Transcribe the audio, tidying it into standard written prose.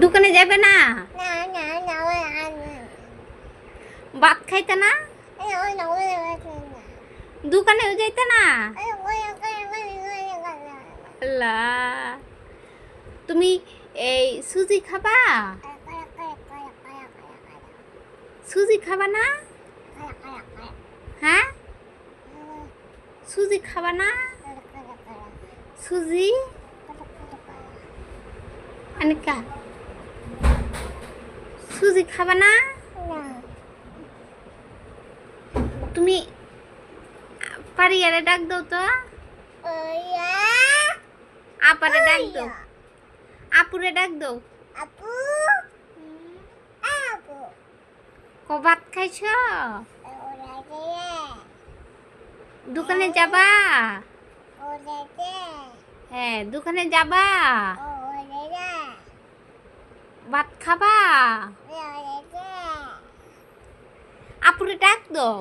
দোকানে যাবে না? ভাত খাইতে না? দোকানেও যাইতে না? আল্লাহ, তুমি এই সুজি খাবা? সুজি খাবা না? হ্যাঁ, সুজি খাবা না? সুজি অনিকা, সুজি খাবা না? তুমি পারিয়ারে ডাক দাও তো, আপারে ডাক দাও, আপুরে ডাক দাও। ভাত খাইছ? দোকানে যাবা? হ্যাঁ, দোকানে যাবা? ভাত খাবা? আপুরে ডাক দাও।